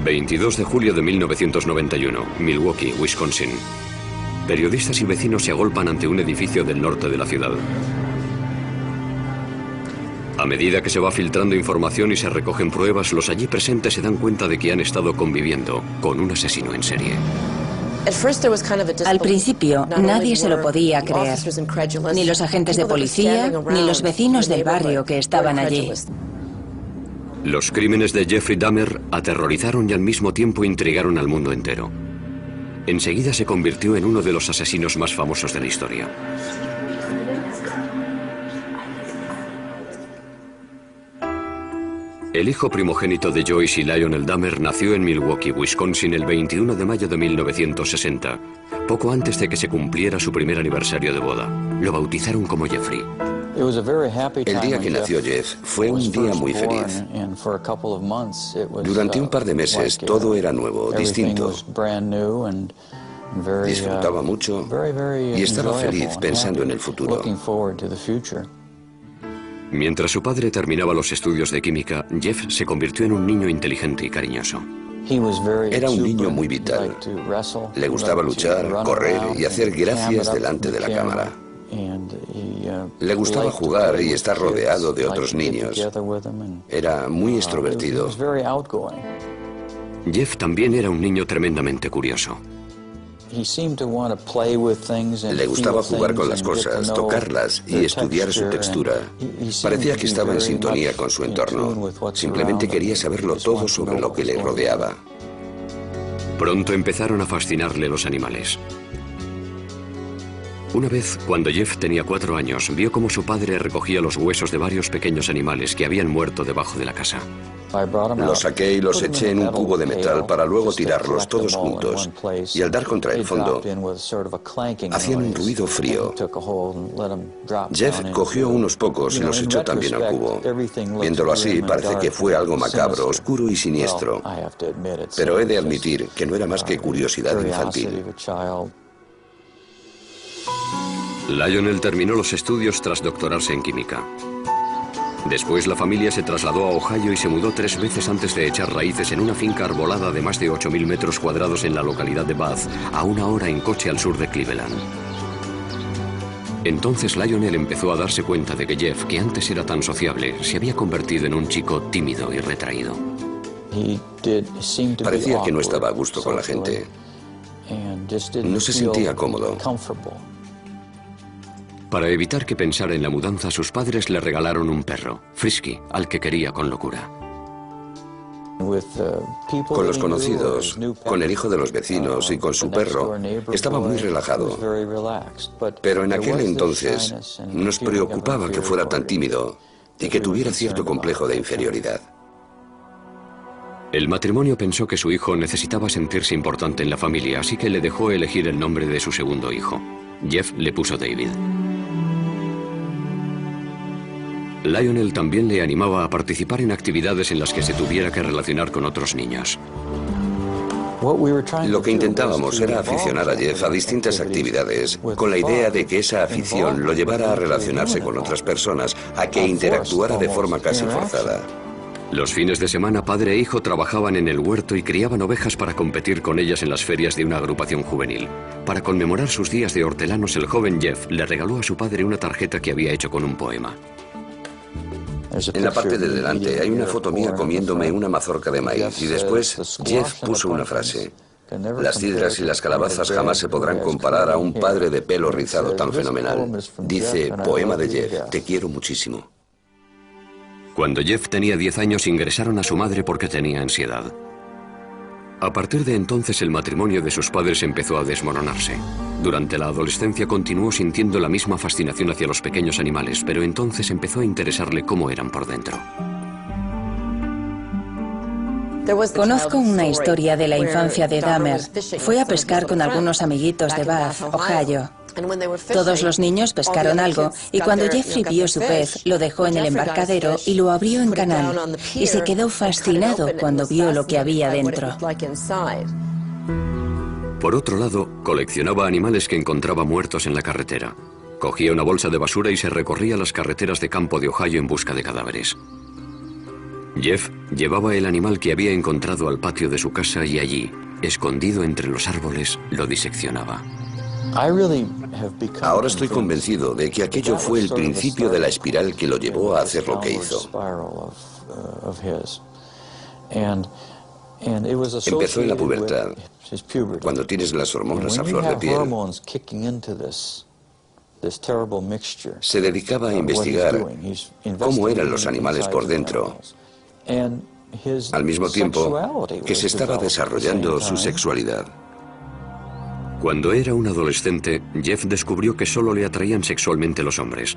22 de julio de 1991, Milwaukee, Wisconsin. Periodistas y vecinos se agolpan ante un edificio del norte de la ciudad. A medida que se va filtrando información y se recogen pruebas, los allí presentes se dan cuenta de que han estado conviviendo con un asesino en serie. Al principio, nadie se lo podía creer, ni los agentes de policía, ni los vecinos del barrio que estaban allí. Los crímenes de Jeffrey Dahmer aterrorizaron y al mismo tiempo intrigaron al mundo entero. Enseguida se convirtió en uno de los asesinos más famosos de la historia. El hijo primogénito de Joyce y Lionel Dahmer nació en Milwaukee, Wisconsin, el 21 de mayo de 1960, poco antes de que se cumpliera su primer aniversario de boda. Lo bautizaron como Jeffrey. El día que nació Jeff fue un día muy feliz. Durante un par de meses todo era nuevo, distinto. Disfrutaba mucho y estaba feliz pensando en el futuro. Mientras su padre terminaba los estudios de química, Jeff se convirtió en un niño inteligente y cariñoso. Era un niño muy vital. Le gustaba luchar, correr y hacer gracias delante de la cámara. Le gustaba jugar y estar rodeado de otros niños. Era muy extrovertido. Jeff también era un niño tremendamente curioso. Le gustaba jugar con las cosas, tocarlas y estudiar su textura. Parecía que estaba en sintonía con su entorno. Simplemente quería saberlo todo sobre lo que le rodeaba. Pronto empezaron a fascinarle los animales. Una vez, cuando Jeff tenía 4 años, vio cómo su padre recogía los huesos de varios pequeños animales que habían muerto debajo de la casa. Los saqué y los eché en un cubo de metal para luego tirarlos todos juntos. Y al dar contra el fondo, hacían un ruido frío. Jeff cogió unos pocos y los echó también al cubo. Viéndolo así, parece que fue algo macabro, oscuro y siniestro. Pero he de admitir que no era más que curiosidad infantil. Lionel terminó los estudios tras doctorarse en química. Después la familia se trasladó a Ohio y se mudó 3 veces antes de echar raíces en una finca arbolada de más de 8.000 metros cuadrados en la localidad de Bath, a 1 hora en coche al sur de Cleveland. Entonces Lionel empezó a darse cuenta de que Jeff, que antes era tan sociable, se había convertido en un chico tímido y retraído. Parecía que no estaba a gusto con la gente. No se sentía cómodo. Para evitar que pensara en la mudanza, sus padres le regalaron un perro, Frisky, al que quería con locura. Con los conocidos, con el hijo de los vecinos y con su perro, estaba muy relajado. Pero en aquel entonces nos preocupaba que fuera tan tímido y que tuviera cierto complejo de inferioridad. El matrimonio pensó que su hijo necesitaba sentirse importante en la familia, así que le dejó elegir el nombre de su segundo hijo. Jeff le puso David. Lionel también le animaba a participar en actividades en las que se tuviera que relacionar con otros niños. Lo que intentábamos era aficionar a Jeff a distintas actividades, con la idea de que esa afición lo llevara a relacionarse con otras personas, a que interactuara de forma casi forzada. Los fines de semana, padre e hijo trabajaban en el huerto y criaban ovejas para competir con ellas en las ferias de una agrupación juvenil. Para conmemorar sus días de hortelanos, el joven Jeff le regaló a su padre una tarjeta que había hecho con un poema. En la parte de delante hay una foto mía comiéndome una mazorca de maíz y después Jeff puso una frase. Las cidras y las calabazas jamás se podrán comparar a un padre de pelo rizado tan fenomenal. Dice, poema de Jeff, te quiero muchísimo. Cuando Jeff tenía 10 años ingresaron a su madre porque tenía ansiedad. A partir de entonces el matrimonio de sus padres empezó a desmoronarse. Durante la adolescencia continuó sintiendo la misma fascinación hacia los pequeños animales, pero entonces empezó a interesarle cómo eran por dentro. Conozco una historia de la infancia de Dahmer. Fue a pescar con algunos amiguitos de Bath, Ohio. Todos los niños pescaron algo y cuando Jeffrey vio su pez, lo dejó en el embarcadero y lo abrió en canal. Y se quedó fascinado cuando vio lo que había dentro. Por otro lado, coleccionaba animales que encontraba muertos en la carretera. Cogía una bolsa de basura y se recorría las carreteras de campo de Ohio en busca de cadáveres. Jeff llevaba el animal que había encontrado al patio de su casa y allí, escondido entre los árboles, lo diseccionaba. Ahora estoy convencido de que aquello fue el principio de la espiral que lo llevó a hacer lo que hizo. Empezó en la pubertad, cuando tienes las hormonas a flor de piel. Se dedicaba a investigar cómo eran los animales por dentro, al mismo tiempo que se estaba desarrollando su sexualidad. Cuando era un adolescente, Jeff descubrió que solo le atraían sexualmente los hombres.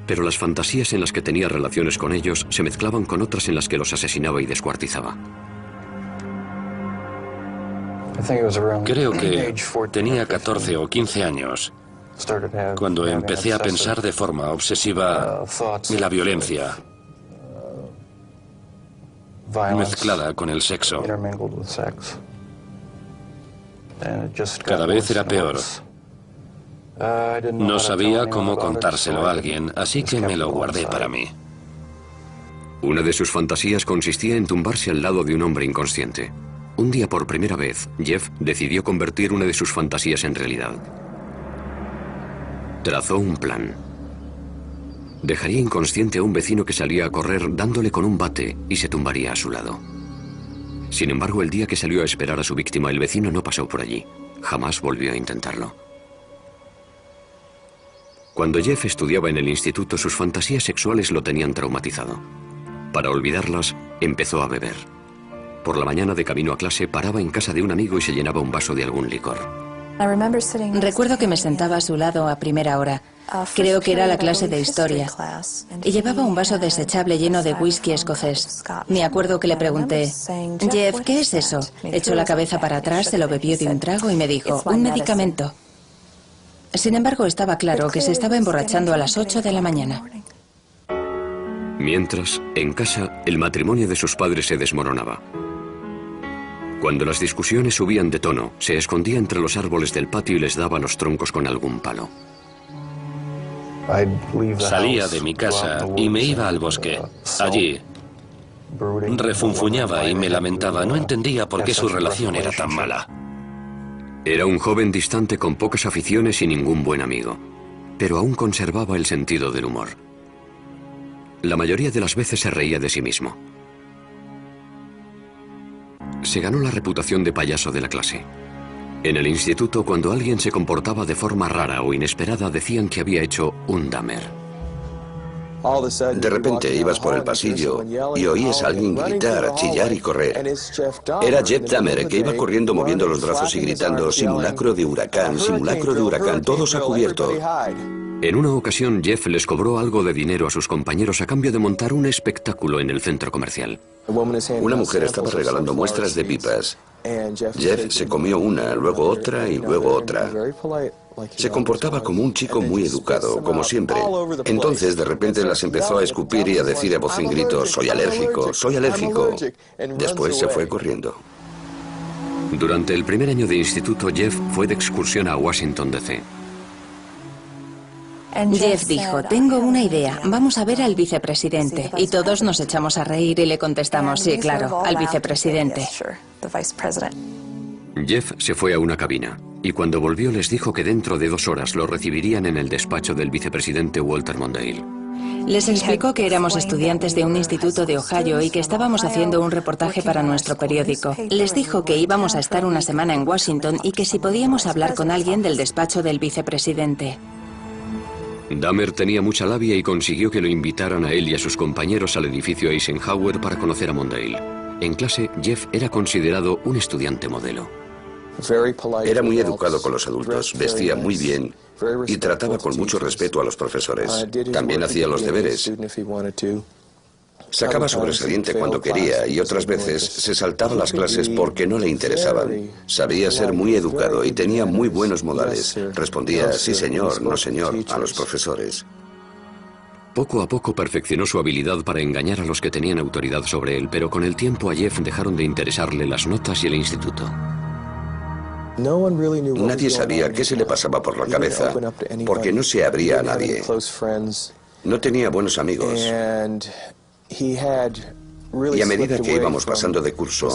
Pero las fantasías en las que tenía relaciones con ellos se mezclaban con otras en las que los asesinaba y descuartizaba. Creo que tenía 14 o 15 años cuando empecé a pensar de forma obsesiva en la violencia mezclada con el sexo. Cada vez era peor. No sabía cómo contárselo a alguien, así que me lo guardé para mí. Una de sus fantasías consistía en tumbarse al lado de un hombre inconsciente. Un día, por primera vez, Jeff decidió convertir una de sus fantasías en realidad. Trazó un plan. Dejaría inconsciente a un vecino que salía a correr dándole con un bate y se tumbaría a su lado. Sin embargo, el día que salió a esperar a su víctima, el vecino no pasó por allí. Jamás volvió a intentarlo. Cuando Jeff estudiaba en el instituto, sus fantasías sexuales lo tenían traumatizado. Para olvidarlas, empezó a beber. Por la mañana, de camino a clase, paraba en casa de un amigo y se llenaba un vaso de algún licor. Recuerdo que me sentaba a su lado a primera hora. Creo que era la clase de historia. Y llevaba un vaso desechable lleno de whisky escocés. Me acuerdo que le pregunté, Jeff, ¿qué es eso? Echó la cabeza para atrás, se lo bebió de un trago y me dijo, un medicamento. Sin embargo, estaba claro que se estaba emborrachando a las 8 de la mañana. Mientras, en casa, el matrimonio de sus padres se desmoronaba. Cuando las discusiones subían de tono, se escondía entre los árboles del patio y les daba los troncos con algún palo. Salía de mi casa y me iba al bosque. Allí refunfuñaba y me lamentaba. No entendía por qué su relación era tan mala. Era un joven distante con pocas aficiones y ningún buen amigo, pero aún conservaba el sentido del humor. La mayoría de las veces se reía de sí mismo. Se ganó la reputación de payaso de la clase. En el instituto, cuando alguien se comportaba de forma rara o inesperada, decían que había hecho un Dahmer. De repente ibas por el pasillo y oías a alguien gritar, chillar y correr. Era Jeff Dahmer, que iba corriendo moviendo los brazos y gritando, simulacro de huracán, todos a cubierto. En una ocasión, Jeff les cobró algo de dinero a sus compañeros a cambio de montar un espectáculo en el centro comercial. Una mujer estaba regalando muestras de pipas. Jeff se comió una, luego otra y luego otra. Se comportaba como un chico muy educado, como siempre. Entonces, de repente, las empezó a escupir y a decir a voz en grito, soy alérgico, soy alérgico. Después se fue corriendo. Durante el primer año de instituto, Jeff fue de excursión a Washington, D.C. Jeff dijo, tengo una idea, vamos a ver al vicepresidente. Y todos nos echamos a reír y le contestamos, sí, claro, al vicepresidente. Jeff se fue a una cabina y cuando volvió les dijo que dentro de 2 horas lo recibirían en el despacho del vicepresidente Walter Mondale. Les explicó que éramos estudiantes de un instituto de Ohio y que estábamos haciendo un reportaje para nuestro periódico. Les dijo que íbamos a estar una semana en Washington y que si podíamos hablar con alguien del despacho del vicepresidente. Dahmer tenía mucha labia y consiguió que lo invitaran a él y a sus compañeros al edificio Eisenhower para conocer a Mondale. En clase, Jeff era considerado un estudiante modelo. Era muy educado con los adultos, vestía muy bien y trataba con mucho respeto a los profesores. También hacía los deberes. Sacaba sobresaliente cuando quería y otras veces se saltaba las clases porque no le interesaban. Sabía ser muy educado y tenía muy buenos modales. Respondía, sí señor, no señor, a los profesores. Poco a poco perfeccionó su habilidad para engañar a los que tenían autoridad sobre él, pero con el tiempo a Jeff dejaron de interesarle las notas y el instituto. Nadie sabía qué se le pasaba por la cabeza, porque no se abría a nadie. No tenía buenos amigos. Y a medida que íbamos pasando de curso,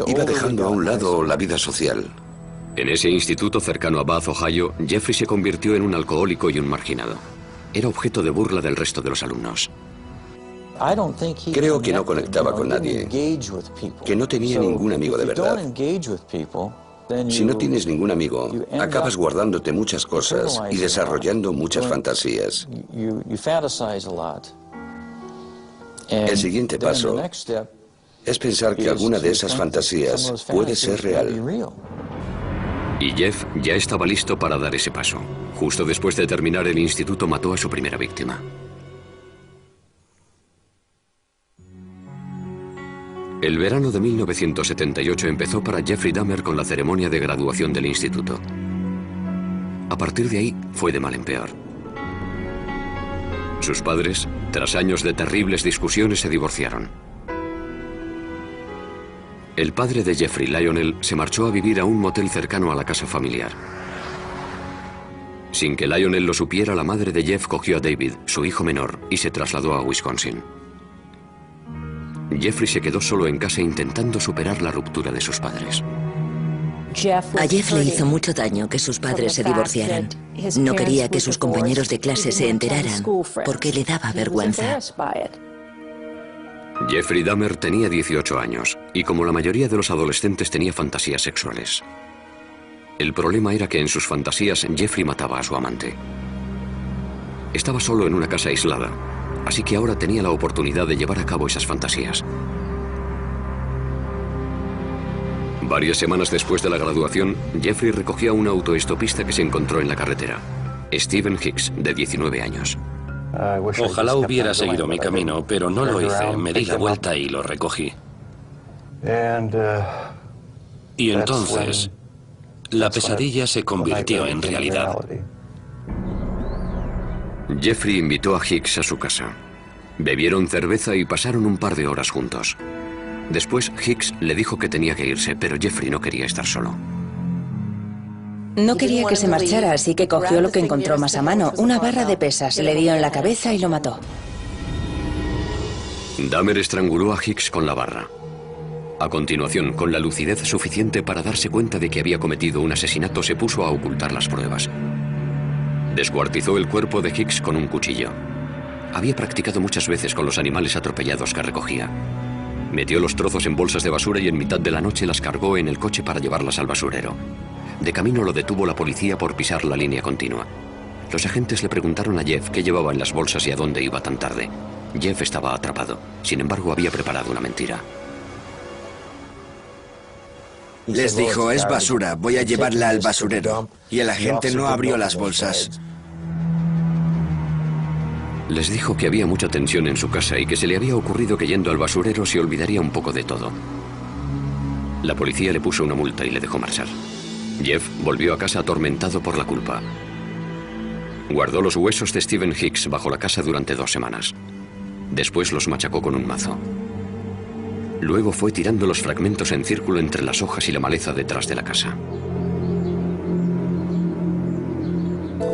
iba dejando a un lado la vida social. En ese instituto cercano a Bath, Ohio, Jeffrey se convirtió en un alcohólico y un marginado. Era objeto de burla del resto de los alumnos. Creo que no conectaba con nadie, que no tenía ningún amigo de verdad. Si no tienes ningún amigo, acabas guardándote muchas cosas y desarrollando muchas fantasías. El siguiente paso es pensar que alguna de esas fantasías puede ser real. Y Jeff ya estaba listo para dar ese paso. Justo después de terminar el instituto mató a su primera víctima. El verano de 1978 empezó para Jeffrey Dahmer con la ceremonia de graduación del instituto. A partir de ahí fue de mal en peor. Sus padres, tras años de terribles discusiones, se divorciaron. El padre de Jeffrey, Lionel, se marchó a vivir a un motel cercano a la casa familiar. Sin que Lionel lo supiera, la madre de Jeff cogió a David, su hijo menor, y se trasladó a Wisconsin. Jeffrey se quedó solo en casa intentando superar la ruptura de sus padres. A Jeff le hizo mucho daño que sus padres se divorciaran. No quería que sus compañeros de clase se enteraran, porque le daba vergüenza. Jeffrey Dahmer tenía 18 años, y como la mayoría de los adolescentes tenía fantasías sexuales. El problema era que en sus fantasías Jeffrey mataba a su amante. Estaba solo en una casa aislada, así que ahora tenía la oportunidad de llevar a cabo esas fantasías. Varias semanas después de la graduación, Jeffrey recogió a un autoestopista que se encontró en la carretera, Stephen Hicks, de 19 años. Ojalá hubiera seguido mi camino, pero no lo hice. Me di la vuelta y lo recogí. Y entonces, la pesadilla se convirtió en realidad. Jeffrey invitó a Hicks a su casa. Bebieron cerveza y pasaron un par de horas juntos. Después, Hicks le dijo que tenía que irse, pero Jeffrey no quería estar solo. No quería que se marchara, así que cogió lo que encontró más a mano, una barra de pesas, le dio en la cabeza y lo mató. Dahmer estranguló a Hicks con la barra. A continuación, con la lucidez suficiente para darse cuenta de que había cometido un asesinato, se puso a ocultar las pruebas. Descuartizó el cuerpo de Hicks con un cuchillo. Había practicado muchas veces con los animales atropellados que recogía. Metió los trozos en bolsas de basura y en mitad de la noche las cargó en el coche para llevarlas al basurero. De camino lo detuvo la policía por pisar la línea continua. Los agentes le preguntaron a Jeff qué llevaba en las bolsas y a dónde iba tan tarde. Jeff estaba atrapado. Sin embargo, había preparado una mentira. Les dijo, es basura, voy a llevarla al basurero. Y el agente no abrió las bolsas. Les dijo que había mucha tensión en su casa y que se le había ocurrido que yendo al basurero se olvidaría un poco de todo. La policía le puso una multa y le dejó marchar. Jeff volvió a casa atormentado por la culpa. Guardó los huesos de Stephen Hicks bajo la casa durante 2 semanas. Después los machacó con un mazo. Luego fue tirando los fragmentos en círculo entre las hojas y la maleza detrás de la casa.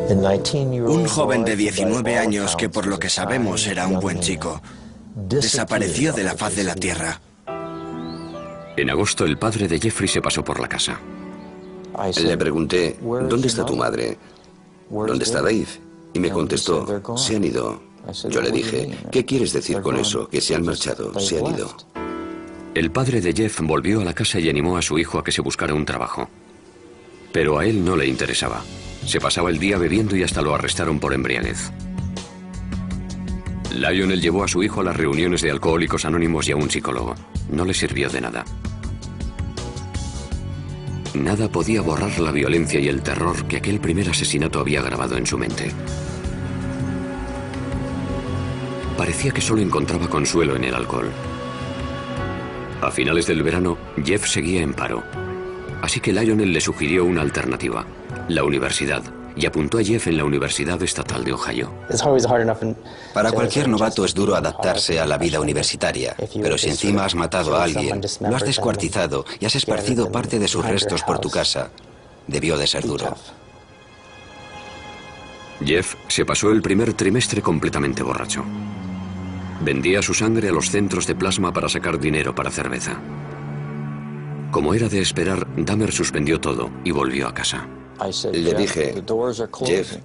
Un joven de 19 años que por lo que sabemos era un buen chico, desapareció de la faz de la tierra. En agosto, el padre de Jeffrey se pasó por la casa. Le pregunté, ¿dónde está tu madre? ¿Dónde está Dave? Y me contestó, se han ido. Yo le dije, ¿qué quieres decir con eso? Que se han marchado, se han ido. El padre de Jeff volvió a la casa y animó a su hijo a que se buscara un trabajo. Pero a él no le interesaba. Se pasaba el día bebiendo y hasta lo arrestaron por embriaguez. Lionel llevó a su hijo a las reuniones de Alcohólicos Anónimos y a un psicólogo. No le sirvió de nada. Nada podía borrar la violencia y el terror que aquel primer asesinato había grabado en su mente. Parecía que solo encontraba consuelo en el alcohol. A finales del verano, Jeff seguía en paro. Así que Lionel le sugirió una alternativa, la universidad, y apuntó a Jeff en la Universidad Estatal de Ohio. Para cualquier novato es duro adaptarse a la vida universitaria, pero si encima has matado a alguien, lo has descuartizado y has esparcido parte de sus restos por tu casa, debió de ser duro. Jeff se pasó el primer trimestre completamente borracho. Vendía su sangre a los centros de plasma para sacar dinero para cerveza. Como era de esperar, Dahmer suspendió todo y volvió a casa. Le dije, Jeff,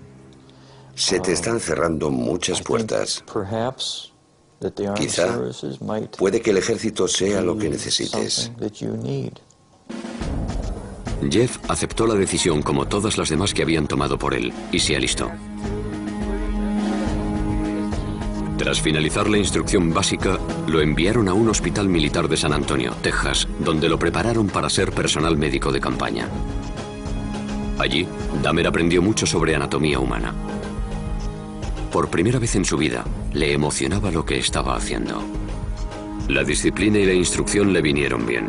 se te están cerrando muchas puertas. Quizá puede que el ejército sea lo que necesites. Jeff aceptó la decisión como todas las demás que habían tomado por él y se alistó. Tras finalizar la instrucción básica, lo enviaron a un hospital militar de San Antonio, Texas, donde lo prepararon para ser personal médico de campaña. Allí, Dahmer aprendió mucho sobre anatomía humana. Por primera vez en su vida, le emocionaba lo que estaba haciendo. La disciplina y la instrucción le vinieron bien.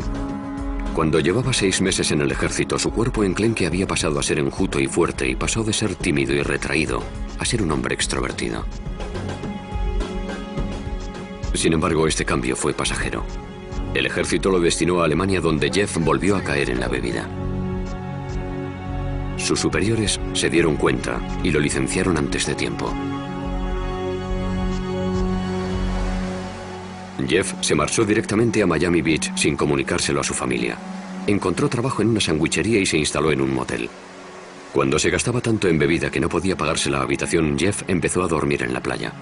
Cuando llevaba 6 meses en el ejército, su cuerpo enclenque había pasado a ser enjuto y fuerte y pasó de ser tímido y retraído a ser un hombre extrovertido. Sin embargo, este cambio fue pasajero. El ejército lo destinó a Alemania, donde Jeff volvió a caer en la bebida. Sus superiores se dieron cuenta y lo licenciaron antes de tiempo. Jeff se marchó directamente a Miami Beach sin comunicárselo a su familia. Encontró trabajo en una sandwichería y se instaló en un motel. Cuando se gastaba tanto en bebida que no podía pagarse la habitación, Jeff empezó a dormir en la playa.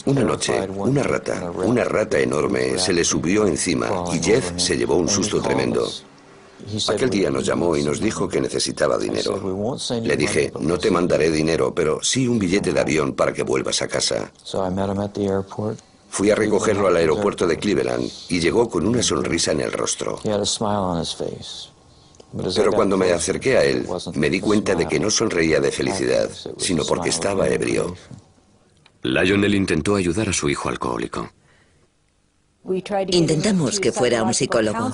Una noche, una rata enorme, se le subió encima y Jeff se llevó un susto tremendo. Aquel día nos llamó y nos dijo que necesitaba dinero. Le dije, no te mandaré dinero, pero sí un billete de avión para que vuelvas a casa. Fui a recogerlo al aeropuerto de Cleveland y llegó con una sonrisa en el rostro. Pero cuando me acerqué a él, me di cuenta de que no sonreía de felicidad, sino porque estaba ebrio. Lionel intentó ayudar a su hijo alcohólico. Intentamos que fuera un psicólogo.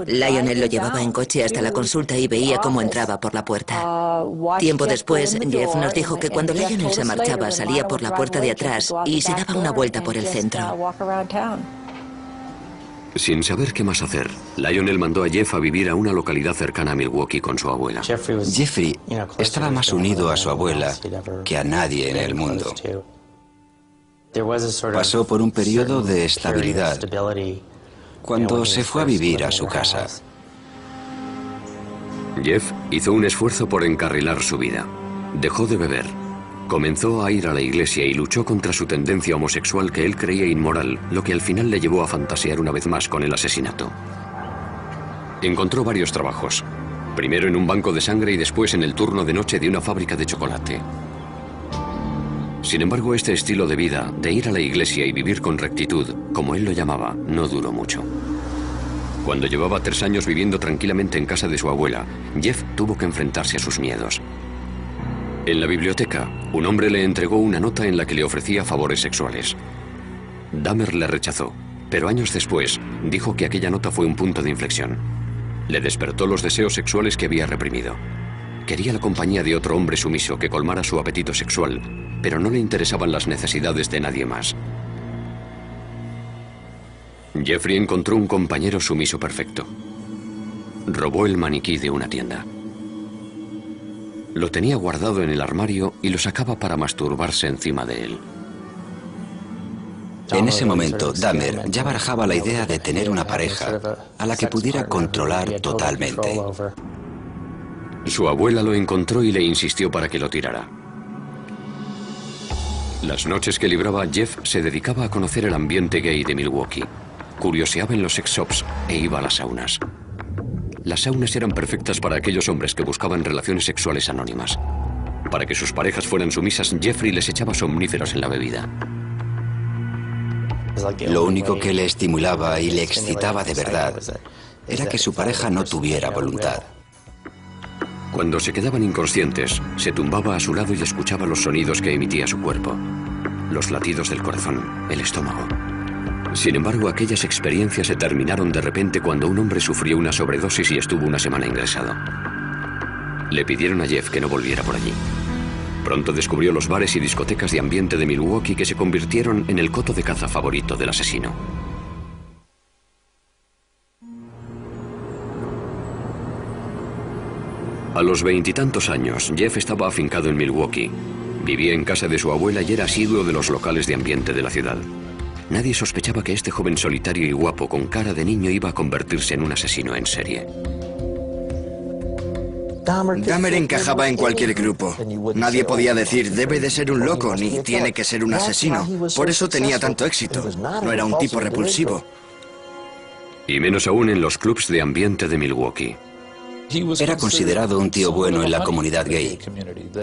Lionel lo llevaba en coche hasta la consulta y veía cómo entraba por la puerta. Tiempo después, Jeff nos dijo que cuando Lionel se marchaba, salía por la puerta de atrás y se daba una vuelta por el centro. Sin saber qué más hacer, Lionel mandó a Jeff a vivir a una localidad cercana a Milwaukee con su abuela. Jeffrey estaba más unido a su abuela que a nadie en el mundo. Pasó por un periodo de estabilidad cuando se fue a vivir a su casa. Jeff hizo un esfuerzo por encarrilar su vida. Dejó de beber. Comenzó a ir a la iglesia y luchó contra su tendencia homosexual que él creía inmoral, lo que al final le llevó a fantasear una vez más con el asesinato. Encontró varios trabajos. Primero en un banco de sangre y después en el turno de noche de una fábrica de chocolate. Sin embargo, este estilo de vida, de ir a la iglesia y vivir con rectitud, como él lo llamaba, no duró mucho. Cuando llevaba 3 años viviendo tranquilamente en casa de su abuela, Jeff tuvo que enfrentarse a sus miedos. En la biblioteca, un hombre le entregó una nota en la que le ofrecía favores sexuales. Dahmer le rechazó, pero años después dijo que aquella nota fue un punto de inflexión. Le despertó los deseos sexuales que había reprimido. Quería la compañía de otro hombre sumiso que colmara su apetito sexual, pero no le interesaban las necesidades de nadie más. Jeffrey encontró un compañero sumiso perfecto. Robó el maniquí de una tienda. Lo tenía guardado en el armario y lo sacaba para masturbarse encima de él. En ese momento, Dahmer ya barajaba la idea de tener una pareja a la que pudiera controlar totalmente. Su abuela lo encontró y le insistió para que lo tirara. Las noches que libraba, Jeff se dedicaba a conocer el ambiente gay de Milwaukee. Curioseaba en los sex shops e iba a las saunas. Las saunas eran perfectas para aquellos hombres que buscaban relaciones sexuales anónimas. Para que sus parejas fueran sumisas, Jeffrey les echaba somníferos en la bebida. Lo único que le estimulaba y le excitaba de verdad era que su pareja no tuviera voluntad. Cuando se quedaban inconscientes, se tumbaba a su lado y escuchaba los sonidos que emitía su cuerpo. Los latidos del corazón, el estómago. Sin embargo, aquellas experiencias se terminaron de repente cuando un hombre sufrió una sobredosis y estuvo una semana ingresado. Le pidieron a Jeff que no volviera por allí. Pronto descubrió los bares y discotecas de ambiente de Milwaukee que se convirtieron en el coto de caza favorito del asesino. A los 20 y tantos años, Jeff estaba afincado en Milwaukee. Vivía en casa de su abuela y era asiduo de los locales de ambiente de la ciudad. nadie sospechaba que este joven solitario y guapo con cara de niño iba a convertirse en un asesino en serie. Dahmer encajaba en cualquier grupo. Nadie podía decir, debe de ser un loco, ni tiene que ser un asesino. Por eso tenía tanto éxito. No era un tipo repulsivo. Y menos aún en los clubs de ambiente de Milwaukee. Era considerado un tío bueno en la comunidad gay.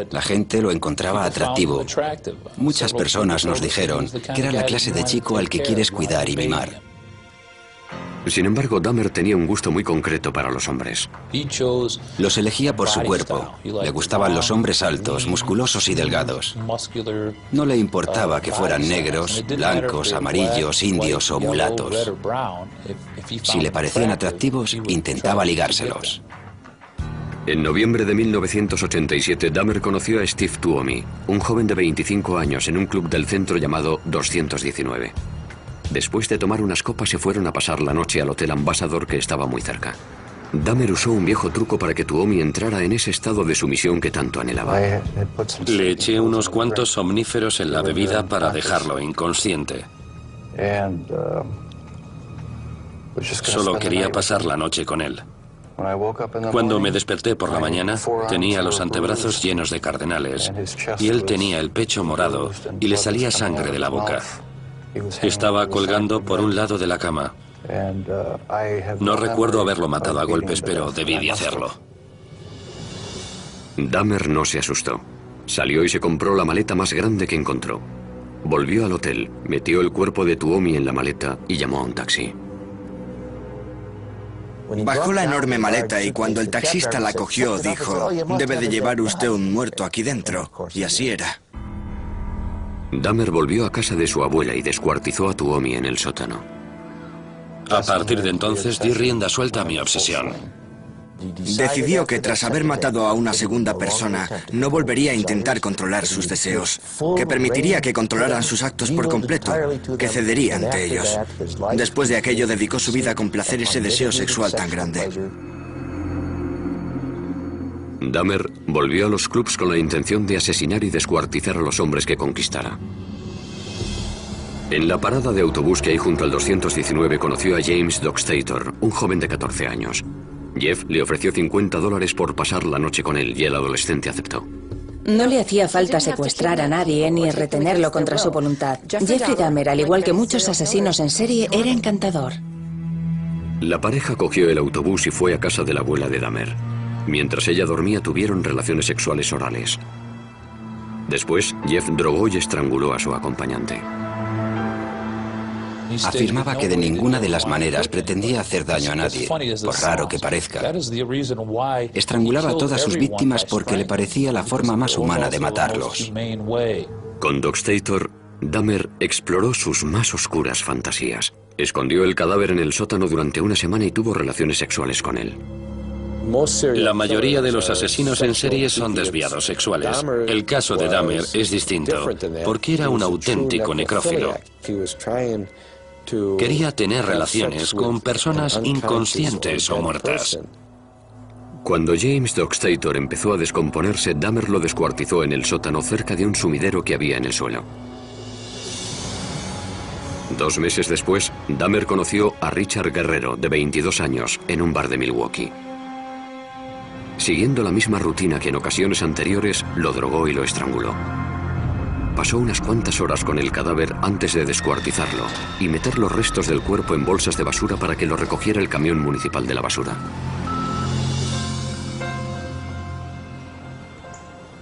La gente lo encontraba atractivo. Muchas personas nos dijeron que era la clase de chico al que quieres cuidar y mimar. Sin embargo, Dahmer tenía un gusto muy concreto para los hombres. Los elegía por su cuerpo. Le gustaban los hombres altos, musculosos y delgados. No le importaba que fueran negros, blancos, amarillos, indios o mulatos. Si le parecían atractivos, intentaba ligárselos. En noviembre de 1987, Dahmer conoció a Steve Tuomi, un joven de 25 años en un club del centro llamado 219. Después de tomar unas copas se fueron a pasar la noche al Hotel Ambassador, que estaba muy cerca. Dahmer usó un viejo truco para que Tuomi entrara en ese estado de sumisión que tanto anhelaba. Le eché unos cuantos somníferos en la bebida para dejarlo inconsciente. Solo quería pasar la noche con él. Cuando me desperté por la mañana, tenía los antebrazos llenos de cardenales y él tenía el pecho morado y le salía sangre de la boca. Estaba colgando por un lado de la cama. No recuerdo haberlo matado a golpes, pero debí de hacerlo. Dahmer no se asustó. Salió y se compró la maleta más grande que encontró. Volvió al hotel, metió el cuerpo de Tuomi en la maleta y llamó a un taxi. Bajó la enorme maleta y cuando el taxista la cogió dijo, debe de llevar usted un muerto aquí dentro. Y así era. Dahmer volvió a casa de su abuela y descuartizó a Tuomi en el sótano. A partir de entonces di rienda suelta a mi obsesión. Decidió que tras haber matado a una segunda persona, no volvería a intentar controlar sus deseos, que permitiría que controlaran sus actos por completo, que cedería ante ellos. Después de aquello dedicó su vida a complacer ese deseo sexual tan grande. Dahmer volvió a los clubs con la intención de asesinar y descuartizar a los hombres que conquistara. En la parada de autobús que hay junto al 219 conoció a James Dockstader, un joven de 14 años. Jeff le ofreció $50 por pasar la noche con él y el adolescente aceptó. No le hacía falta secuestrar a nadie ni retenerlo contra su voluntad. Jeffrey Dahmer, al igual que muchos asesinos en serie, era encantador. La pareja cogió el autobús y fue a casa de la abuela de Dahmer. Mientras ella dormía, tuvieron relaciones sexuales orales. Después, Jeff drogó y estranguló a su acompañante. Afirmaba que de ninguna de las maneras pretendía hacer daño a nadie, por raro que parezca. Estrangulaba a todas sus víctimas porque le parecía la forma más humana de matarlos. Con Dockstader, Dahmer exploró sus más oscuras fantasías. Escondió el cadáver en el sótano durante una semana y tuvo relaciones sexuales con él. La mayoría de los asesinos en serie son desviados sexuales. El caso de Dahmer es distinto, porque era un auténtico necrófilo. Quería tener relaciones con personas inconscientes o muertas. Cuando James Dockstader empezó a descomponerse, Dahmer lo descuartizó en el sótano cerca de un sumidero que había en el suelo. 2 meses después, Dahmer conoció a Richard Guerrero, de 22 años, en un bar de Milwaukee. Siguiendo la misma rutina que en ocasiones anteriores, lo drogó y lo estranguló. Pasó unas cuantas horas con el cadáver antes de descuartizarlo y meter los restos del cuerpo en bolsas de basura para que lo recogiera el camión municipal de la basura.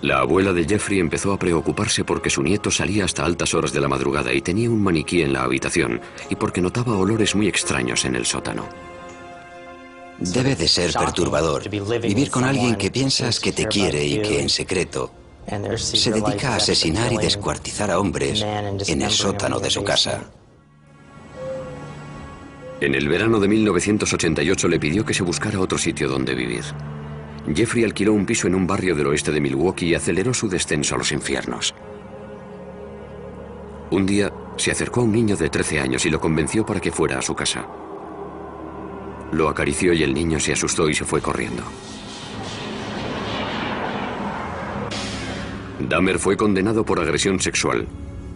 La abuela de Jeffrey empezó a preocuparse porque su nieto salía hasta altas horas de la madrugada y tenía un maniquí en la habitación, y porque notaba olores muy extraños en el sótano. Debe de ser perturbador vivir con alguien que piensas que te quiere y que en secreto se dedica a asesinar y descuartizar a hombres en el sótano de su casa. En el verano de 1988 le pidió que se buscara otro sitio donde vivir. Jeffrey alquiló un piso en un barrio del oeste de Milwaukee y aceleró su descenso a los infiernos. Un día se acercó a un niño de 13 años y lo convenció para que fuera a su casa. Lo acarició y el niño se asustó y se fue corriendo. Dahmer fue condenado por agresión sexual.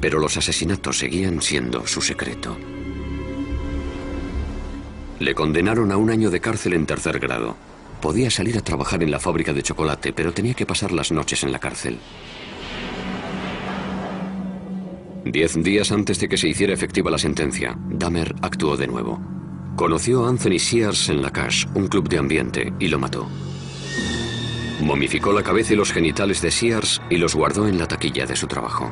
pero los asesinatos seguían siendo su secreto. Le condenaron a 1 año de cárcel en 3er grado. Podía salir a trabajar en la fábrica de chocolate, pero tenía que pasar las noches en la cárcel. 10 días antes de que se hiciera efectiva la sentencia, Dahmer actuó de nuevo. Conoció a Anthony Sears en la Cache, un club de ambiente, y lo mató. Momificó la cabeza y los genitales de Sears y los guardó en la taquilla de su trabajo.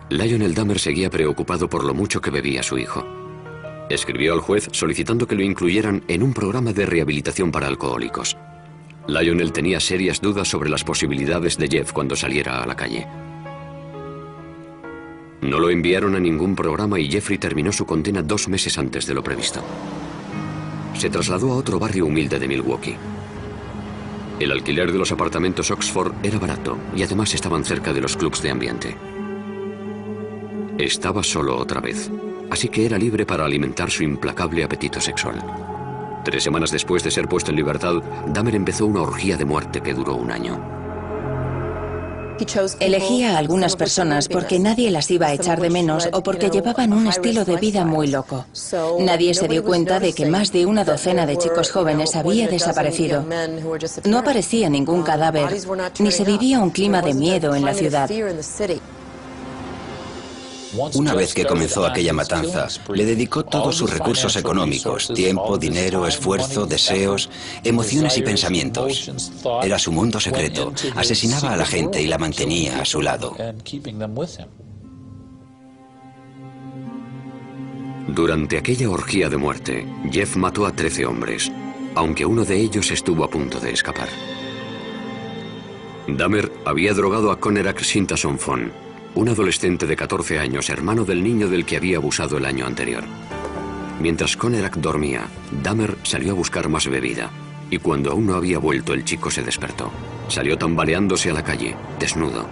Lionel Dahmer seguía preocupado por lo mucho que bebía su hijo. Escribió al juez solicitando que lo incluyeran en un programa de rehabilitación para alcohólicos. Lionel tenía serias dudas sobre las posibilidades de Jeff cuando saliera a la calle. No lo enviaron a ningún programa y Jeffrey terminó su condena 2 meses antes de lo previsto. Se trasladó a otro barrio humilde de Milwaukee. El alquiler de los apartamentos Oxford era barato y además estaban cerca de los clubs de ambiente. Estaba solo otra vez, así que era libre para alimentar su implacable apetito sexual. 3 semanas después de ser puesto en libertad, Dahmer empezó una orgía de muerte que duró 1 año. Elegía a algunas personas porque nadie las iba a echar de menos o porque llevaban un estilo de vida muy loco. Nadie se dio cuenta de que más de 1 docena de chicos jóvenes había desaparecido. No aparecía ningún cadáver, ni se vivía un clima de miedo en la ciudad. Una vez que comenzó aquella matanza, le dedicó todos sus recursos económicos, tiempo, dinero, esfuerzo, deseos, emociones y pensamientos. Era su mundo secreto. Asesinaba a la gente y la mantenía a su lado. Durante aquella orgía de muerte, Jeff mató a 13 hombres, aunque uno de ellos estuvo a punto de escapar. Dahmer había drogado a Conerak Shintason Fon, un adolescente de 14 años, hermano del niño del que había abusado el año anterior. Mientras Conerak dormía, Dahmer salió a buscar más bebida, y cuando aún no había vuelto, el chico se despertó. Salió tambaleándose a la calle, desnudo.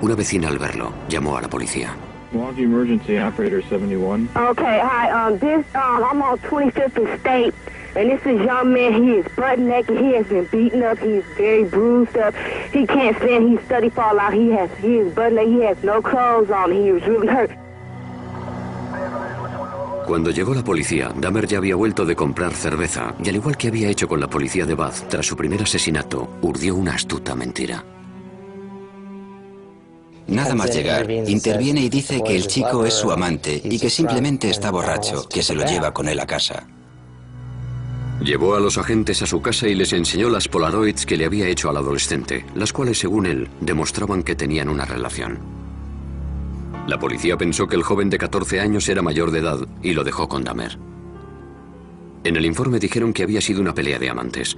Una vecina, al verlo, llamó a la policía. Milwaukee Emergency Operator 71. Okay, hi, I'm on 25th State, and this is young man. He is butt naked. He has been beaten up. He is very bruised up. He can't stand. He's study fall out. He is butt naked. He has no clothes on. He was really hurt. Cuando llegó la policía, Dahmer ya había vuelto de comprar cerveza, y al igual que había hecho con la policía de Bath tras su primer asesinato, urdió una astuta mentira. Nada más llegar, interviene y dice que el chico es su amante y que simplemente está borracho, que se lo lleva con él a casa. Llevó a los agentes a su casa y les enseñó las Polaroids que le había hecho al adolescente, las cuales, según él, demostraban que tenían una relación. La policía pensó que el joven de 14 años era mayor de edad y lo dejó con Dahmer. En el informe dijeron que había sido una pelea de amantes.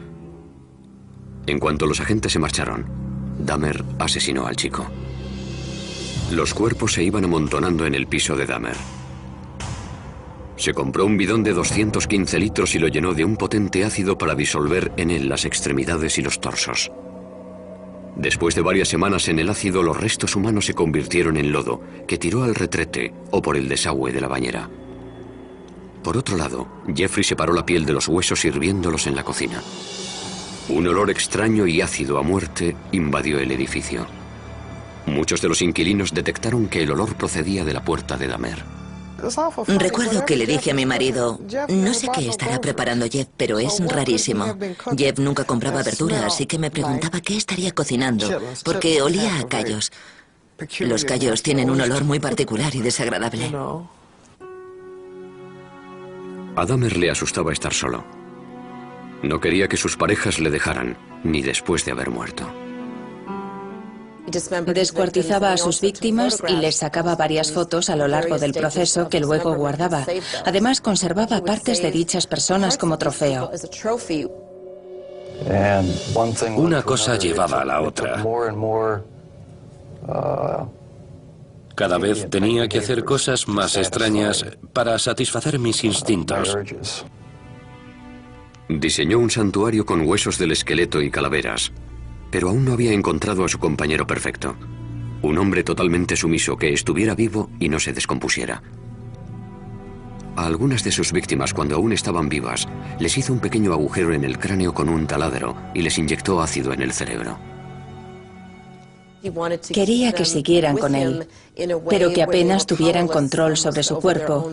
En cuanto los agentes se marcharon, Dahmer asesinó al chico. Los cuerpos se iban amontonando en el piso de Dahmer. Se compró un bidón de 215 litros y lo llenó de un potente ácido para disolver en él las extremidades y los torsos. Después de varias semanas en el ácido, los restos humanos se convirtieron en lodo, que tiró al retrete o por el desagüe de la bañera. Por otro lado, Jeffrey separó la piel de los huesos hirviéndolos en la cocina. Un olor extraño y ácido a muerte invadió el edificio. Muchos de los inquilinos detectaron que el olor procedía de la puerta de Dahmer. Recuerdo que le dije a mi marido, no sé qué estará preparando Jeff, pero es rarísimo. Jeff nunca compraba verdura, así que me preguntaba qué estaría cocinando, porque olía a callos. Los callos tienen un olor muy particular y desagradable. A Dahmer le asustaba estar solo. No quería que sus parejas le dejaran, ni después de haber muerto. Descuartizaba a sus víctimas y les sacaba varias fotos a lo largo del proceso que luego guardaba. Además, conservaba partes de dichas personas como trofeo. Una cosa llevaba a la otra. Cada vez tenía que hacer cosas más extrañas para satisfacer mis instintos. Diseñó un santuario con huesos del esqueleto y calaveras, pero aún no había encontrado a su compañero perfecto. Un hombre totalmente sumiso que estuviera vivo y no se descompusiera. A algunas de sus víctimas, cuando aún estaban vivas, les hizo un pequeño agujero en el cráneo con un taladro y les inyectó ácido en el cerebro. Quería que siguieran con él, pero que apenas tuvieran control sobre su cuerpo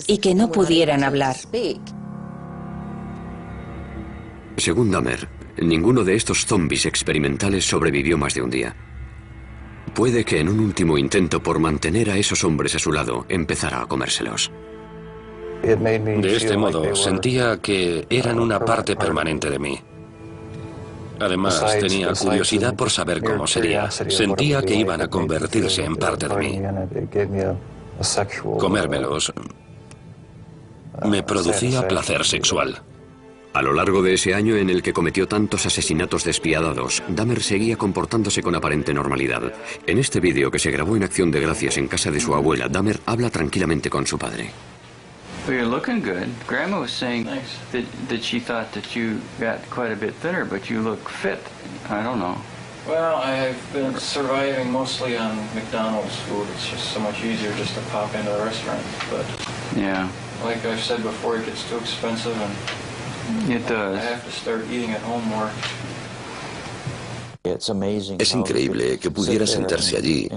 y que no pudieran hablar. Según Dahmer, ninguno de estos zombies experimentales sobrevivió más de un día. Puede que en un último intento por mantener a esos hombres a su lado, empezara a comérselos. De este modo, sentía que eran una parte permanente de mí. Además, tenía curiosidad por saber cómo sería. Sentía que iban a convertirse en parte de mí. Comérmelos me producía placer sexual. A lo largo de ese año en el que cometió tantos asesinatos despiadados, Dahmer seguía comportándose con aparente normalidad. En este vídeo que se grabó en Acción de Gracias en casa de su abuela, Dahmer habla tranquilamente con su padre. Well, you're looking good. Grandma was saying that she thought that you got quite a bit thinner, but you look fit. I don't know. Well, I've been surviving mostly on McDonald's food. It's just so much easier just to pop into the restaurant. But yeah, like I've said before, it gets too expensive, and it does. I have to start eating at home more. Es increíble que pudiera sentarse allí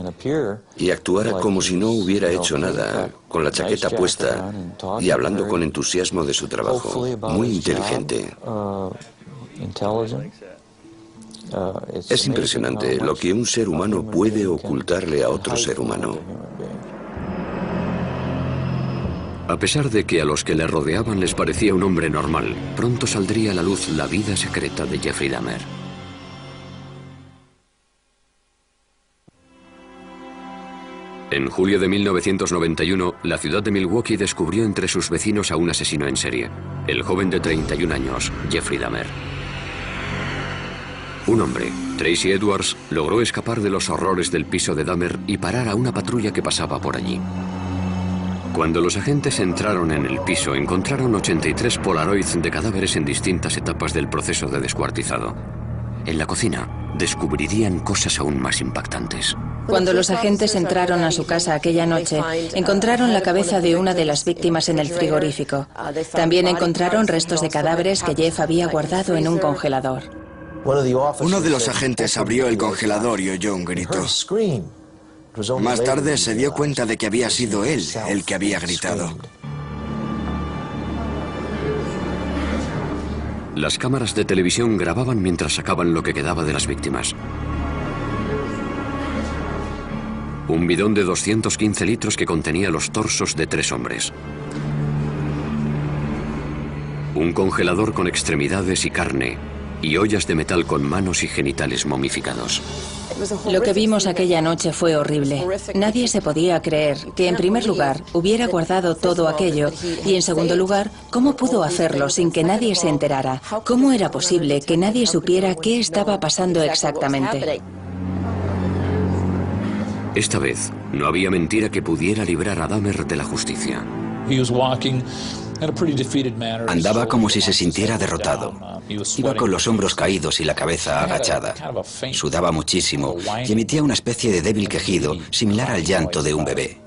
y actuara como si no hubiera hecho nada, con la chaqueta puesta y hablando con entusiasmo de su trabajo. Muy inteligente. Es impresionante lo que un ser humano puede ocultarle a otro ser humano. A pesar de que a los que le rodeaban les parecía un hombre normal, pronto saldría a la luz la vida secreta de Jeffrey Dahmer. En julio de 1991, la ciudad de Milwaukee descubrió entre sus vecinos a un asesino en serie, el joven de 31 años, Jeffrey Dahmer. Un hombre, Tracy Edwards, logró escapar de los horrores del piso de Dahmer y parar a una patrulla que pasaba por allí. Cuando los agentes entraron en el piso, encontraron 83 Polaroids de cadáveres en distintas etapas del proceso de descuartizado. En la cocina, descubrirían cosas aún más impactantes. Cuando los agentes entraron a su casa aquella noche, encontraron la cabeza de una de las víctimas en el frigorífico. También encontraron restos de cadáveres que Jeff había guardado en un congelador. Uno de los agentes abrió el congelador y oyó un grito. Más tarde se dio cuenta de que había sido él el que había gritado. Las cámaras de televisión grababan mientras sacaban lo que quedaba de las víctimas. Un bidón de 215 litros que contenía los torsos de 3 hombres. Un congelador con extremidades y carne, y ollas de metal con manos y genitales momificados. Lo que vimos aquella noche fue horrible. Nadie se podía creer que, en primer lugar, hubiera guardado todo aquello y, en segundo lugar, cómo pudo hacerlo sin que nadie se enterara. ¿Cómo era posible que nadie supiera qué estaba pasando exactamente? Esta vez, no había mentira que pudiera librar a Dahmer de la justicia. Andaba como si se sintiera derrotado. Iba con los hombros caídos y la cabeza agachada. Sudaba muchísimo y emitía una especie de débil quejido similar al llanto de un bebé.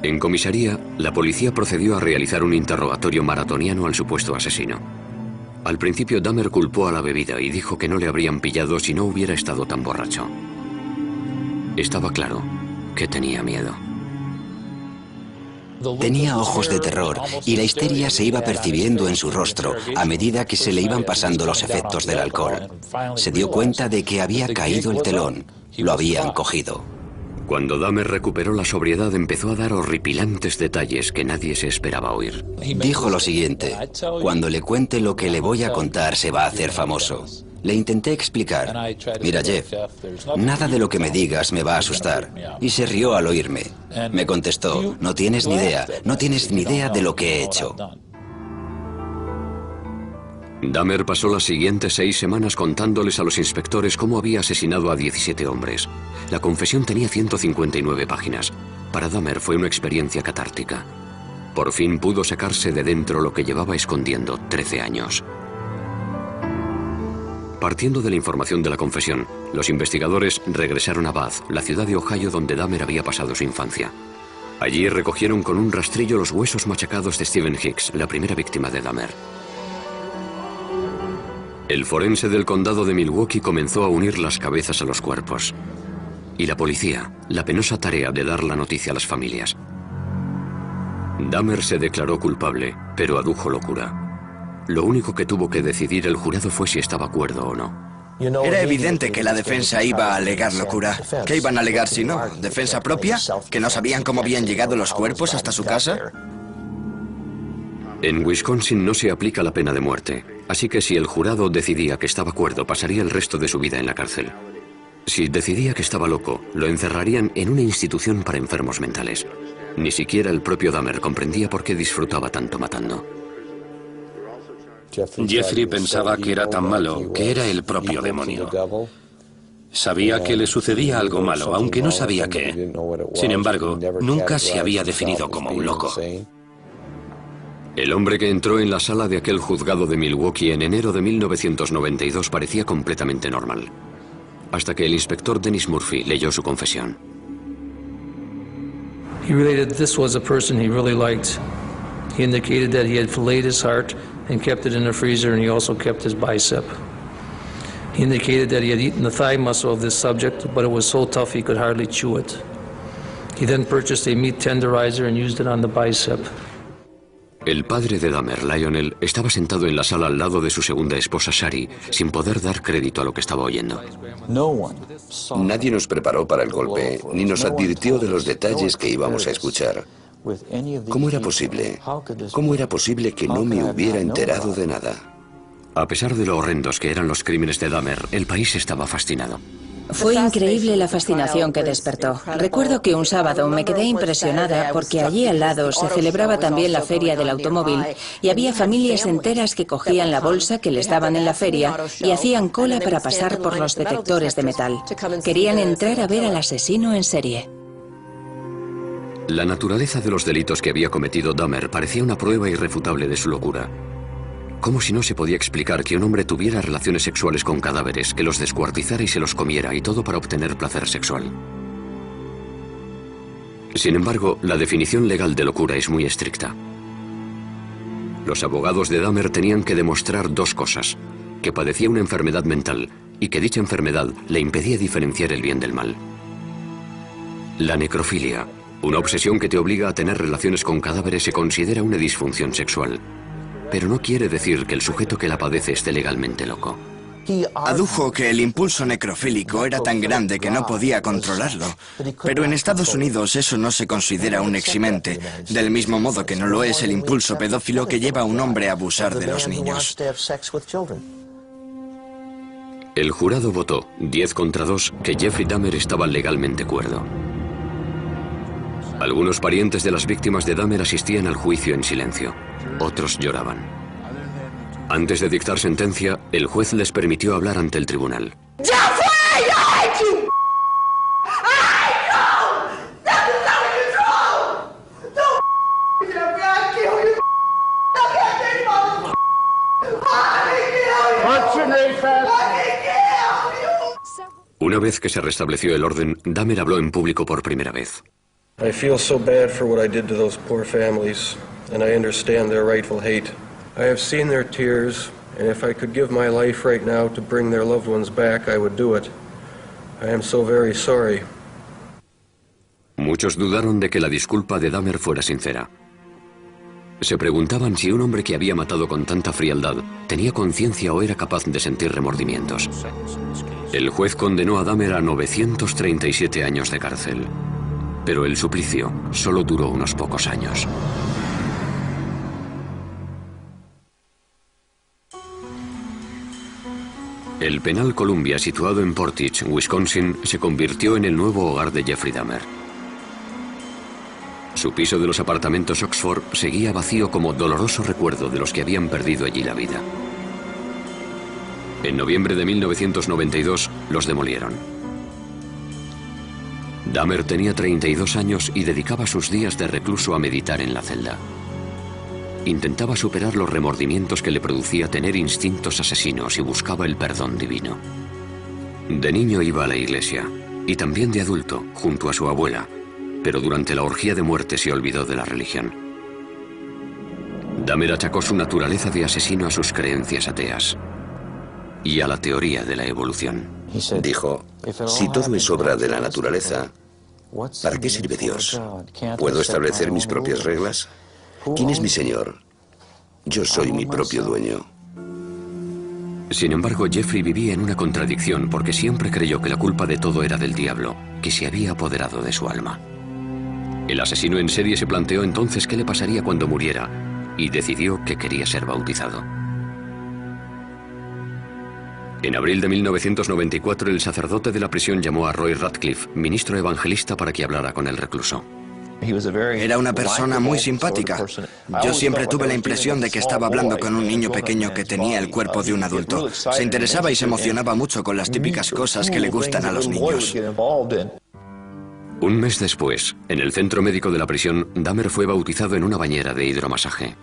En comisaría, la policía procedió a realizar un interrogatorio maratoniano al supuesto asesino. Al principio, Dahmer culpó a la bebida y dijo que no le habrían pillado si no hubiera estado tan borracho. Estaba claro que tenía miedo. Tenía ojos de terror y la histeria se iba percibiendo en su rostro a medida que se le iban pasando los efectos del alcohol. Se dio cuenta de que había caído el telón. Lo habían cogido. Cuando Dahmer recuperó la sobriedad, empezó a dar horripilantes detalles que nadie se esperaba oír. Dijo lo siguiente: cuando le cuente lo que le voy a contar se va a hacer famoso. Le intenté explicar: mira, Jeff, nada de lo que me digas me va a asustar. Y se rió al oírme. Me contestó: no tienes ni idea de lo que he hecho. Dahmer pasó las siguientes 6 semanas contándoles a los inspectores cómo había asesinado a 17 hombres. La confesión tenía 159 páginas. Para Dahmer fue una experiencia catártica. Por fin pudo sacarse de dentro lo que llevaba escondiendo 13 años. Partiendo de la información de la confesión, los investigadores regresaron a Bath, la ciudad de Ohio donde Dahmer había pasado su infancia. Allí recogieron con un rastrillo los huesos machacados de Stephen Hicks, la primera víctima de Dahmer. El forense del condado de Milwaukee comenzó a unir las cabezas a los cuerpos. Y la policía, la penosa tarea de dar la noticia a las familias. Dahmer se declaró culpable, pero adujo locura. Lo único que tuvo que decidir el jurado fue si estaba cuerdo o no. Era evidente que la defensa iba a alegar locura. ¿Qué iban a alegar si no? ¿Defensa propia? ¿Que no sabían cómo habían llegado los cuerpos hasta su casa? En Wisconsin no se aplica la pena de muerte, así que si el jurado decidía que estaba cuerdo, pasaría el resto de su vida en la cárcel. Si decidía que estaba loco, lo encerrarían en una institución para enfermos mentales. Ni siquiera el propio Dahmer comprendía por qué disfrutaba tanto matando. Jeffrey pensaba que era tan malo que era el propio demonio. Sabía que le sucedía algo malo, aunque no sabía qué. Sin embargo, nunca se había definido como un loco. El hombre que entró en la sala de aquel juzgado de Milwaukee en enero de 1992 parecía completamente normal. Hasta que el inspector Dennis Murphy leyó su confesión. He related this was a person he really liked. He indicated that he had filleted his heart and kept it in the freezer, and he also kept his bicep. He indicated that he had eaten the thigh muscle of this subject, but it was so tough he could hardly chew it. He then purchased a meat tenderizer and used it on the bicep. El padre de Dahmer, Lionel, estaba sentado en la sala al lado de su segunda esposa, Shari, sin poder dar crédito a lo que estaba oyendo. Nadie nos preparó para el golpe, ni nos advirtió de los detalles que íbamos a escuchar. ¿Cómo era posible? ¿Cómo era posible que no me hubiera enterado de nada? A pesar de lo horrendos que eran los crímenes de Dahmer, el país estaba fascinado. Fue increíble la fascinación que despertó. Recuerdo que un sábado me quedé impresionada porque allí al lado se celebraba también la feria del automóvil y había familias enteras que cogían la bolsa que les daban en la feria y hacían cola para pasar por los detectores de metal. Querían entrar a ver al asesino en serie. La naturaleza de los delitos que había cometido Dahmer parecía una prueba irrefutable de su locura. ¿Cómo si no se podía explicar que un hombre tuviera relaciones sexuales con cadáveres, que los descuartizara y se los comiera, y todo para obtener placer sexual? Sin embargo, la definición legal de locura es muy estricta. Los abogados de Dahmer tenían que demostrar dos cosas: que padecía una enfermedad mental y que dicha enfermedad le impedía diferenciar el bien del mal. La necrofilia, una obsesión que te obliga a tener relaciones con cadáveres, se considera una disfunción sexual. Pero no quiere decir que el sujeto que la padece esté legalmente loco. Adujo que el impulso necrofílico era tan grande que no podía controlarlo. Pero en Estados Unidos eso no se considera un eximente, del mismo modo que no lo es el impulso pedófilo que lleva a un hombre a abusar de los niños. El jurado votó, 10 contra 2, que Jeffrey Dahmer estaba legalmente cuerdo. Algunos parientes de las víctimas de Dahmer asistían al juicio en silencio. Otros lloraban. Antes de dictar sentencia, el juez les permitió hablar ante el tribunal. Una vez que se restableció el orden, Dahmer habló en público por primera vez. I feel so bad for what I did to those poor families, and I understand their rightful hate. I have seen their tears, and if I could give my life right now to bring their loved ones back, I would do it. I am so very sorry. Muchos dudaron de que la disculpa de Dahmer fuera sincera. Se preguntaban si un hombre que había matado con tanta frialdad tenía conciencia o era capaz de sentir remordimientos. El juez condenó a Dahmer a 937 años de cárcel. Pero el suplicio solo duró unos pocos años. El penal Columbia, situado en Portage, Wisconsin, se convirtió en el nuevo hogar de Jeffrey Dahmer. Su piso de los apartamentos Oxford seguía vacío como doloroso recuerdo de los que habían perdido allí la vida. En noviembre de 1992 los demolieron. Dahmer tenía 32 años y dedicaba sus días de recluso a meditar en la celda. Intentaba superar los remordimientos que le producía tener instintos asesinos y buscaba el perdón divino. De niño iba a la iglesia, y también de adulto, junto a su abuela, pero durante la orgía de muerte se olvidó de la religión. Dahmer achacó su naturaleza de asesino a sus creencias ateas. y a la teoría de la evolución. Dijo, si todo es obra de la naturaleza, ¿para qué sirve Dios? ¿Puedo establecer mis propias reglas? ¿Quién es mi señor? Yo soy mi propio dueño. Sin embargo, Jeffrey vivía en una contradicción porque siempre creyó que la culpa de todo era del diablo, que se había apoderado de su alma. El asesino en serie se planteó entonces qué le pasaría cuando muriera y decidió que quería ser bautizado. En abril de 1994, el sacerdote de la prisión llamó a Roy Radcliffe, ministro evangelista, para que hablara con el recluso. Era una persona muy simpática. Yo siempre tuve la impresión de que estaba hablando con un niño pequeño que tenía el cuerpo de un adulto. Se interesaba y se emocionaba mucho con las típicas cosas que le gustan a los niños. Un mes después, en el centro médico de la prisión, Dahmer fue bautizado en una bañera de hidromasaje.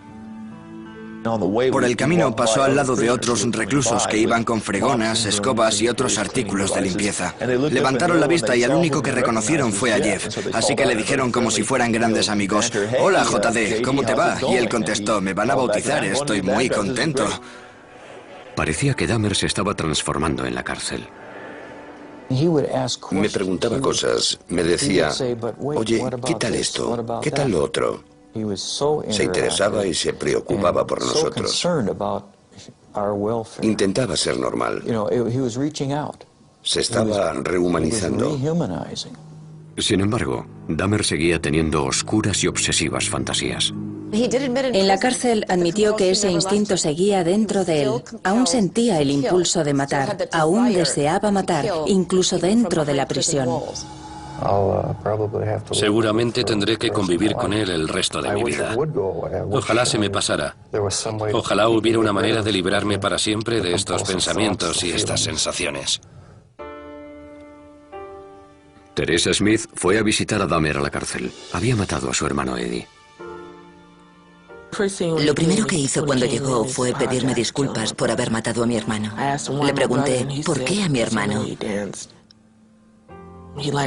Por el camino pasó al lado de otros reclusos que iban con fregonas, escobas y otros artículos de limpieza. Levantaron la vista y al único que reconocieron fue a Jeff, así que le dijeron como si fueran grandes amigos: «Hola, JD, ¿cómo te va?». Y él contestó: «Me van a bautizar, estoy muy contento». Parecía que Dahmer se estaba transformando en la cárcel. Me preguntaba cosas, me decía, oye, ¿qué tal esto? ¿Qué tal lo otro? Se interesaba y se preocupaba por nosotros. Intentaba ser normal. Se estaba rehumanizando. Sin embargo, Dahmer seguía teniendo oscuras y obsesivas fantasías. En la cárcel admitió que ese instinto seguía dentro de él. Aún sentía el impulso de matar, aún deseaba matar, incluso dentro de la prisión. Seguramente tendré que convivir con él el resto de mi vida. Ojalá se me pasara. Ojalá hubiera una manera de librarme para siempre de estos pensamientos y estas sensaciones. Teresa Smith fue a visitar a Dahmer a la cárcel. Había matado a su hermano Eddie. Lo primero que hizo cuando llegó fue pedirme disculpas por haber matado a mi hermano. Le pregunté, ¿por qué a mi hermano?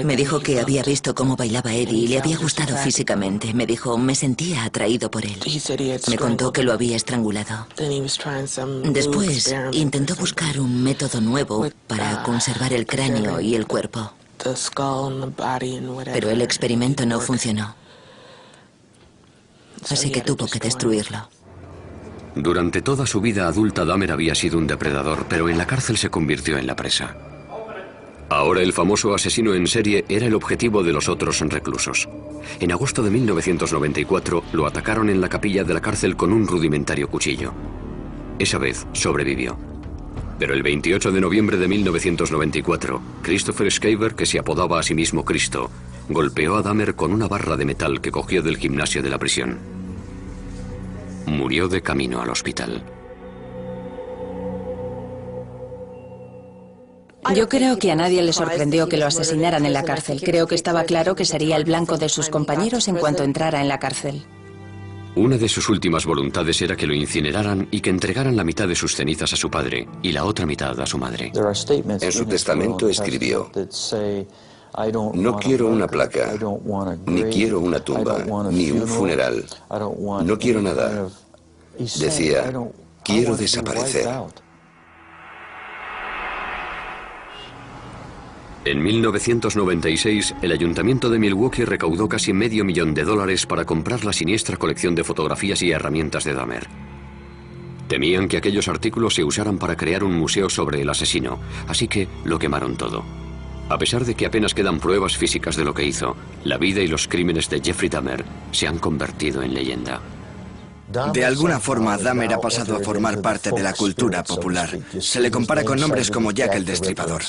Me dijo que había visto cómo bailaba Eddie y le había gustado físicamente. Me dijo, me sentía atraído por él. Me contó que lo había estrangulado. Después intentó buscar un método nuevo para conservar el cráneo y el cuerpo. Pero el experimento no funcionó. Así que tuvo que destruirlo. Durante toda su vida adulta, Dahmer había sido un depredador, pero en la cárcel se convirtió en la presa. Ahora el famoso asesino en serie era el objetivo de los otros reclusos. En agosto de 1994 lo atacaron en la capilla de la cárcel con un rudimentario cuchillo. Esa vez sobrevivió. Pero el 28 de noviembre de 1994, Christopher Schaefer, que se apodaba a sí mismo Cristo, golpeó a Dahmer con una barra de metal que cogió del gimnasio de la prisión. Murió de camino al hospital. Yo creo que a nadie le sorprendió que lo asesinaran en la cárcel. Creo que estaba claro que sería el blanco de sus compañeros en cuanto entrara en la cárcel. Una de sus últimas voluntades era que lo incineraran y que entregaran la mitad de sus cenizas a su padre y la otra mitad a su madre. En su testamento escribió: no quiero una placa, ni quiero una tumba, ni un funeral. No quiero nada. Decía, quiero desaparecer. En 1996, el ayuntamiento de Milwaukee recaudó casi $500,000 para comprar la siniestra colección de fotografías y herramientas de Dahmer. Temían que aquellos artículos se usaran para crear un museo sobre el asesino, así que lo quemaron todo. A pesar de que apenas quedan pruebas físicas de lo que hizo, la vida y los crímenes de Jeffrey Dahmer se han convertido en leyenda. De alguna forma, Dahmer ha pasado a formar parte de la cultura popular. Se le compara con nombres como Jack el Destripador.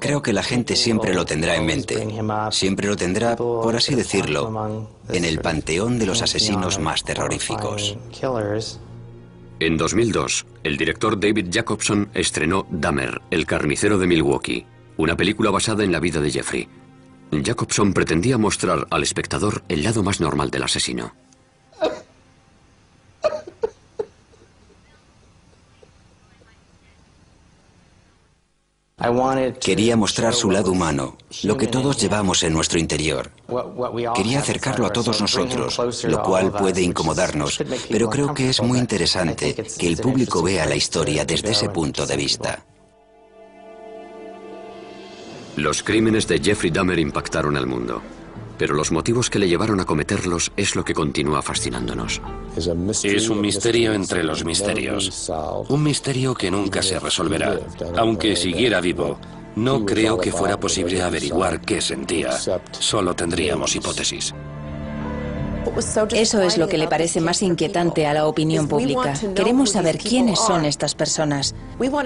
Creo que la gente siempre lo tendrá en mente. Siempre lo tendrá, por así decirlo, en el panteón de los asesinos más terroríficos. En 2002, el director David Jacobson estrenó Dahmer, el carnicero de Milwaukee, una película basada en la vida de Jeffrey. Jacobson pretendía mostrar al espectador el lado más normal del asesino. Quería mostrar su lado humano, lo que todos llevamos en nuestro interior. Quería acercarlo a todos nosotros, lo cual puede incomodarnos, pero creo que es muy interesante que el público vea la historia desde ese punto de vista. Los crímenes de Jeffrey Dahmer impactaron al mundo, pero los motivos que le llevaron a cometerlos es lo que continúa fascinándonos. Es un misterio entre los misterios. Un misterio que nunca se resolverá. Aunque siguiera vivo, no creo que fuera posible averiguar qué sentía. Solo tendríamos hipótesis. Eso es lo que le parece más inquietante a la opinión pública. Queremos saber quiénes son estas personas.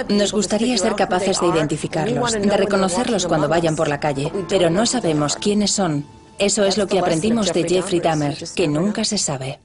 Nos gustaría ser capaces de identificarlos, de reconocerlos cuando vayan por la calle, pero no sabemos quiénes son. Eso es lo que aprendimos de Jeffrey Dahmer, que nunca se sabe.